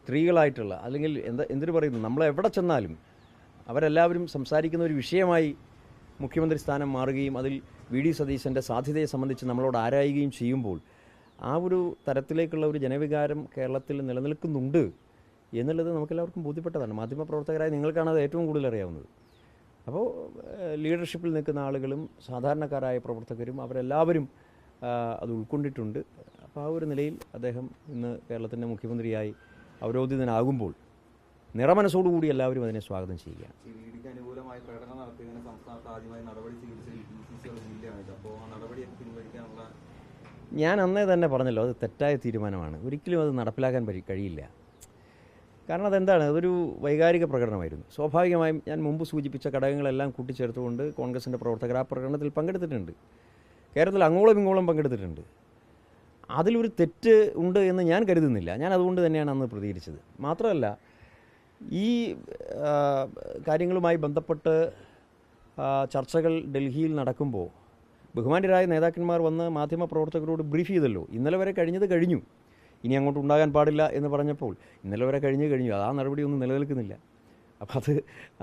സ്ത്രീകളായിട്ടുള്ള അല്ലെങ്കിൽ എന്തിനു പറയുന്നു, നമ്മളെവിടെ ചെന്നാലും അവരെല്ലാവരും സംസാരിക്കുന്ന ഒരു വിഷയമായി മുഖ്യമന്ത്രി സ്ഥാനം മാറുകയും അതിൽ വി.ഡി. സതീശൻ്റെ സാധ്യതയെ സംബന്ധിച്ച് നമ്മളോട് ആരായുകയും ചെയ്യുമ്പോൾ ആ ഒരു തരത്തിലേക്കുള്ള ഒരു ജനവികാരം കേരളത്തിൽ നിലനിൽക്കുന്നുണ്ട് എന്നുള്ളത് നമുക്കെല്ലാവർക്കും ബോധ്യപ്പെട്ടതാണ്. മാധ്യമപ്രവർത്തകരായ നിങ്ങൾക്കാണ് അത് ഏറ്റവും കൂടുതൽ അറിയാവുന്നത്. അപ്പോൾ ലീഡർഷിപ്പിൽ നിൽക്കുന്ന ആളുകളും സാധാരണക്കാരായ പ്രവർത്തകരും അവരെല്ലാവരും അത് ഉൾക്കൊണ്ടിട്ടുണ്ട്. അപ്പോൾ ആ ഒരു നിലയിൽ അദ്ദേഹം ഇന്ന് കേരളത്തിൻ്റെ മുഖ്യമന്ത്രിയായി അവരോധിതനാകുമ്പോൾ നിറമനസ്സോടുകൂടി എല്ലാവരും അതിനെ സ്വാഗതം ചെയ്യുകയാണ്. അനുകൂലമായി പ്രകടനം നടത്തിയതിന് സംസ്ഥാനത്ത് ആദ്യമായി നടപടി പിൻവലിക്കാനുള്ള ഞാൻ അന്നേ തന്നെ പറഞ്ഞല്ലോ, അത് തെറ്റായ തീരുമാനമാണ്. ഒരിക്കലും അത് നടപ്പിലാക്കാൻ കഴിയില്ല. കാരണം അതെന്താണ്, അതൊരു വൈകാരിക പ്രകടനമായിരുന്നു. സ്വാഭാവികമായും ഞാൻ മുമ്പ് സൂചിപ്പിച്ച ഘടകങ്ങളെല്ലാം കൂട്ടിച്ചേർത്തുകൊണ്ട് കോൺഗ്രസിൻ്റെ പ്രവർത്തകർ ആ പ്രകടനത്തിൽ പങ്കെടുത്തിട്ടുണ്ട്. കേരളത്തിൽ അങ്ങോളം ഇങ്ങോളം പങ്കെടുത്തിട്ടുണ്ട്. അതിലൊരു തെറ്റ് ഉണ്ട് എന്ന് ഞാൻ കരുതുന്നില്ല. ഞാൻ അതുകൊണ്ട് തന്നെയാണ് അന്ന് പ്രതികരിച്ചത്. മാത്രമല്ല, ഈ കാര്യങ്ങളുമായി ബന്ധപ്പെട്ട് ചർച്ചകൾ ഡൽഹിയിൽ നടക്കുമ്പോൾ ബഹുമാന്യരായ നേതാക്കന്മാർ വന്ന് മാധ്യമപ്രവർത്തകരോട് ബ്രീഫ് ചെയ്തല്ലോ. ഇന്നലെ വരെ കഴിഞ്ഞു, ഇനി അങ്ങോട്ട് ഉണ്ടാകാൻ പാടില്ല എന്ന് പറഞ്ഞപ്പോൾ ഇന്നലെ വരെ കഴിഞ്ഞു. ആ നടപടിയൊന്നും നിലനിൽക്കുന്നില്ല. അപ്പോൾ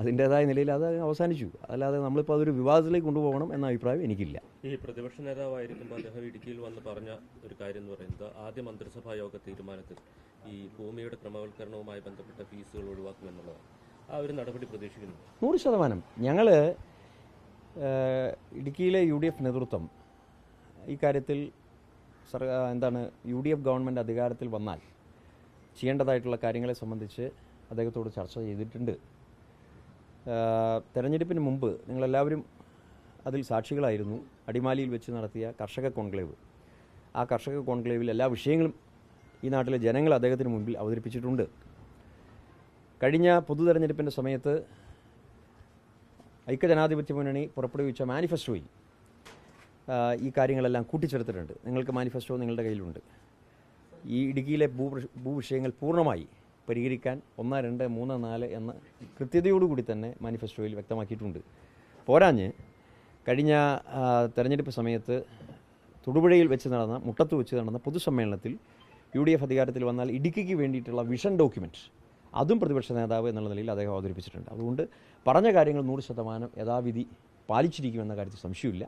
അതിൻ്റേതായ നിലയിൽ അത് അവസാനിച്ചു. അല്ലാതെ നമ്മളിപ്പോൾ അതൊരു വിവാദത്തിലേക്ക് കൊണ്ടുപോകണം എന്ന അഭിപ്രായം എനിക്കില്ല. ഈ പ്രതിപക്ഷ നേതാവായിരിക്കുമ്പോൾ അദ്ദേഹം ഇടുക്കിയിൽ വന്ന് പറഞ്ഞ ഒരു കാര്യം എന്ന് പറയുന്നത് ആദ്യ മന്ത്രിസഭാ യോഗ തീരുമാനത്തിൽ ഈ ഭൂമിയുടെ ക്രമവൽക്കരണവുമായി ബന്ധപ്പെട്ട ഫീസുകൾ ഒഴിവാക്കുമെന്നുള്ളതാണ്. ആ ഒരു നടപടി പ്രതീക്ഷിക്കുന്നു. 100%. ഞങ്ങൾ ഇടുക്കിയിലെ UDF നേതൃത്വം ഈ കാര്യത്തിൽ UDF ഗവൺമെൻറ് അധികാരത്തിൽ വന്നാൽ ചെയ്യേണ്ടതായിട്ടുള്ള കാര്യങ്ങളെ സംബന്ധിച്ച് അദ്ദേഹത്തോട് ചർച്ച ചെയ്തിട്ടുണ്ട്. തെരഞ്ഞെടുപ്പിന് മുമ്പ് നിങ്ങളെല്ലാവരും അതിൽ സാക്ഷികളായിരുന്നു. അടിമാലിയിൽ വെച്ച് നടത്തിയ കർഷക കോൺക്ലേവ്. ആ കർഷക കോൺക്ലേവിൽ എല്ലാ വിഷയങ്ങളും ഈ നാട്ടിലെ ജനങ്ങൾ അദ്ദേഹത്തിന് മുൻപിൽ അവതരിപ്പിച്ചിട്ടുണ്ട്. കഴിഞ്ഞ പൊതു തെരഞ്ഞെടുപ്പിൻ്റെ സമയത്ത് ഐക്യജനാധിപത്യ മുന്നണി പുറപ്പെടുവിച്ച മാനിഫെസ്റ്റോയിൽ ഈ കാര്യങ്ങളെല്ലാം കൂട്ടിച്ചേർത്തിട്ടുണ്ട്. നിങ്ങൾക്ക് മാനിഫെസ്റ്റോ നിങ്ങളുടെ കയ്യിലുണ്ട്. ഈ ഇടുക്കിയിലെ ഭൂവിഷയങ്ങൾ പൂർണ്ണമായി പരിഹരിക്കാൻ 1, 2, 3, 4 എന്ന കൃത്യതയോടുകൂടി തന്നെ മാനിഫെസ്റ്റോയിൽ വ്യക്തമാക്കിയിട്ടുണ്ട്. പോരാഞ്ഞ് കഴിഞ്ഞ തെരഞ്ഞെടുപ്പ് സമയത്ത് തൊടുപുഴയിൽ വെച്ച് നടന്ന മുട്ടത്ത് വെച്ച് നടന്ന പൊതുസമ്മേളനത്തിൽ UDF അധികാരത്തിൽ വന്നാൽ ഇടുക്കിക്ക് വേണ്ടിയിട്ടുള്ള വിഷൻ ഡോക്യുമെൻറ്റ് അതും പ്രതിപക്ഷ നേതാവ് എന്നുള്ള നിലയിൽ അദ്ദേഹം അവതരിപ്പിച്ചിട്ടുണ്ട്. അതുകൊണ്ട് പറഞ്ഞ കാര്യങ്ങൾ 100% യഥാവിധി പാലിച്ചിരിക്കുമെന്ന കാര്യത്തിൽ സംശയമില്ല.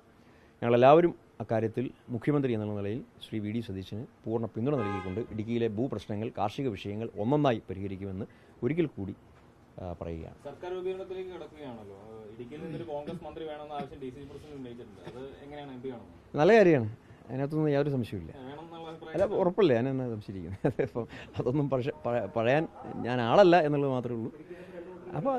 ഞങ്ങളെല്ലാവരും അക്കാര്യത്തിൽ മുഖ്യമന്ത്രി എന്നുള്ള നിലയിൽ ശ്രീ വി.ഡി. സതീശന് പൂർണ്ണ പിന്തുണ നൽകിക്കൊണ്ട് ഇടുക്കിയിലെ ഭൂപ്രശ്നങ്ങൾ, കാർഷിക വിഷയങ്ങൾ ഒന്നൊന്നായി പരിഹരിക്കുമെന്ന് ഒരിക്കൽ കൂടി പറയുകയാണ്. സർക്കാർ രൂപീകരണത്തിലേക്ക് കിടക്കുകയാണല്ലോ. ഇടുക്കിയിൽ നിന്നൊരു കോൺഗ്രസ് മന്ത്രി വേണമെന്ന ആവശ്യം DC പ്രസിഡന്റ് ഉന്നയിച്ചിട്ടുണ്ട്. അത് എങ്ങനെയാണ് MP ആണോ? നല്ല കാര്യമാണ്, അതിനകത്തൊന്നും യാതൊരു സംശയമില്ല. അല്ല, ഉറപ്പല്ലേ, ഞാനെന്നാ സംശയിക്കുന്നത്. അപ്പം അതൊന്നും പറയാൻ ഞാൻ ആളല്ല എന്നുള്ളത് മാത്രമേ ഉള്ളൂ. അപ്പോൾ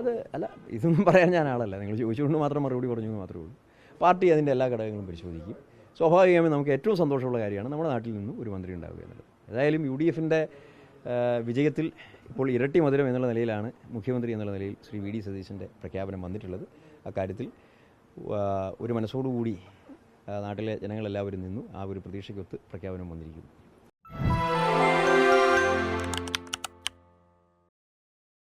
ഇതൊന്നും പറയാൻ ഞാൻ ആളല്ല. നിങ്ങൾ ചോദിച്ചുകൊണ്ട് മാത്രം മറുപടി പറഞ്ഞു എന്ന് മാത്രമേ ഉള്ളൂ. പാർട്ടി അതിൻ്റെ എല്ലാ ഘടകങ്ങളും പരിശോധിക്കും. സ്വാഭാവികമായും നമുക്ക് ഏറ്റവും സന്തോഷമുള്ള കാര്യമാണ് നമ്മുടെ നാട്ടിൽ നിന്നും ഒരു മന്ത്രി ഉണ്ടാവുക എന്നുള്ളത്. ഏതായാലും UDFൻ്റെ വിജയത്തിൽ ഇപ്പോൾ ഇരട്ടി മധുരം എന്നുള്ള നിലയിലാണ് മുഖ്യമന്ത്രി എന്നുള്ള നിലയിൽ ശ്രീ വി.ഡി. സതീശൻ്റെ പ്രഖ്യാപനം വന്നിട്ടുള്ളത്. അക്കാര്യത്തിൽ ഒരു മനസ്സോടുകൂടി നാട്ടിലെ ജനങ്ങളെല്ലാവരും നിന്നു ആ ഒരു പ്രതീക്ഷയ്ക്കൊത്ത് പ്രഖ്യാപനം വന്നിരിക്കുന്നു.